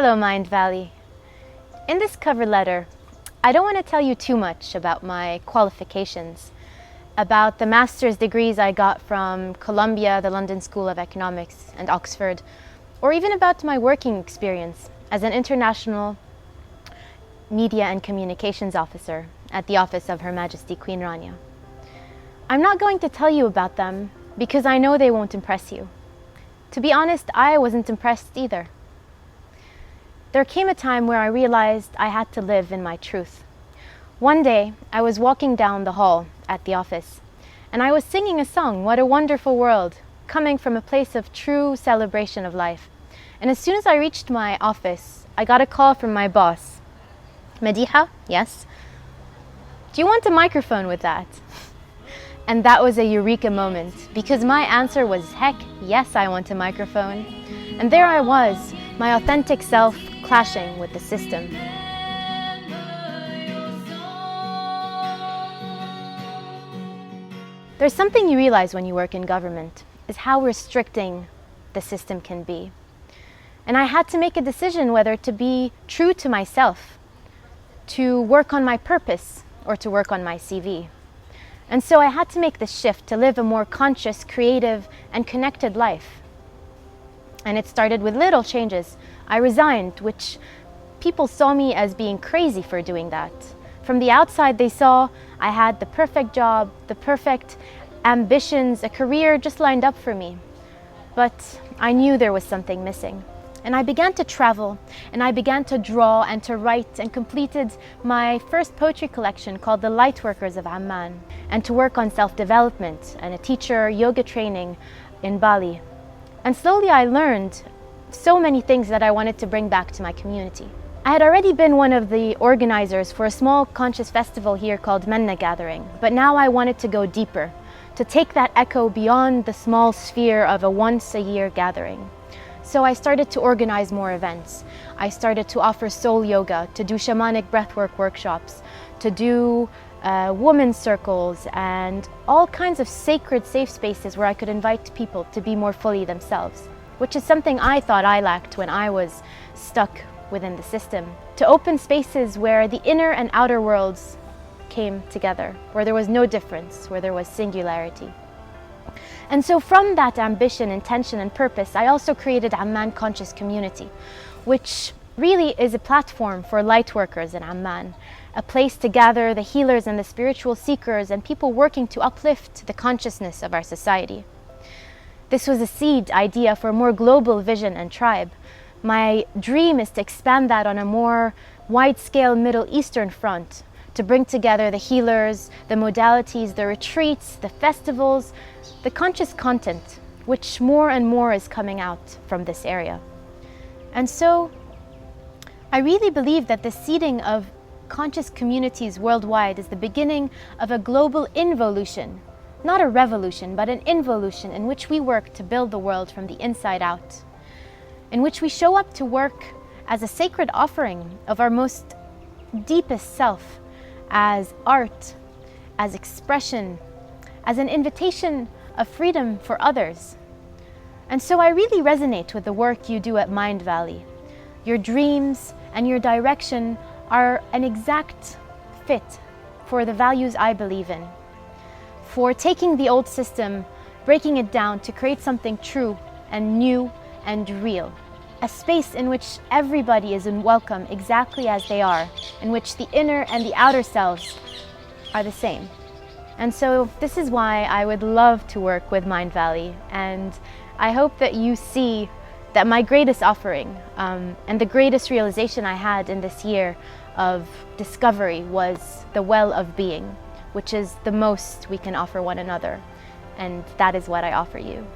Hello, Mindvalley. In this cover letter, I don't want to tell you too much about my qualifications, about the master's degrees I got from Columbia, the London School of Economics, and Oxford, or even about my working experience as an international media and communications officer at the office of Her Majesty Queen Rania. I'm not going to tell you about them because I know they won't impress you. To be honest, I wasn't impressed either. There came a time where I realized I had to live in my truth. One day, I was walking down the hall at the office, and I was singing a song, "What a Wonderful World," coming from a place of true celebration of life. And as soon as I reached my office, I got a call from my boss. "Madiha, yes? Do you want a microphone with that?" And that was a eureka moment, because my answer was, heck, yes, I want a microphone. And there I was, my authentic self clashing with the system. There's something you realize when you work in government, is how restricting the system can be. And I had to make a decision whether to be true to myself, to work on my purpose, or to work on my CV. And so I had to make the shift to live a more conscious, creative, and connected life. And it started with little changes. I resigned, which people saw me as being crazy for doing that. From the outside, they saw I had the perfect job, the perfect ambitions, a career just lined up for me. But I knew there was something missing. And I began to travel, and I began to draw and to write, and completed my first poetry collection called The Lightworkers of Amman, and to work on self-development and a teacher yoga training in Bali. And slowly I learned so many things that I wanted to bring back to my community. I had already been one of the organizers for a small conscious festival here called Menna Gathering, but now I wanted to go deeper, to take that echo beyond the small sphere of a once-a-year gathering. So I started to organize more events. I started to offer soul yoga, to do shamanic breathwork workshops, to do women's circles, and all kinds of sacred safe spaces where I could invite people to be more fully themselves, which is something I thought I lacked when I was stuck within the system. To open spaces where the inner and outer worlds came together, where there was no difference, where there was singularity. And so from that ambition, intention, and purpose, I also created Amman Conscious Community, which really is a platform for light workers in Amman, a place to gather the healers and the spiritual seekers and people working to uplift the consciousness of our society. This was a seed idea for a more global vision and tribe. My dream is to expand that on a more wide-scale Middle Eastern front, to bring together the healers, the modalities, the retreats, the festivals, the conscious content, which more and more is coming out from this area. And so I really believe that the seeding of conscious communities worldwide is the beginning of a global involution, not a revolution, but an involution in which we work to build the world from the inside out, in which we show up to work as a sacred offering of our most deepest self, as art, as expression, as an invitation of freedom for others. And so I really resonate with the work you do at Mindvalley. Your dreams and your direction are an exact fit for the values I believe in, for taking the old system, breaking it down to create something true and new and real. A space in which everybody is welcome exactly as they are, in which the inner and the outer selves are the same. And so this is why I would love to work with Mindvalley, and I hope that you see that my greatest offering and the greatest realization I had in this year of discovery was the well of being, which is the most we can offer one another, and that is what I offer you.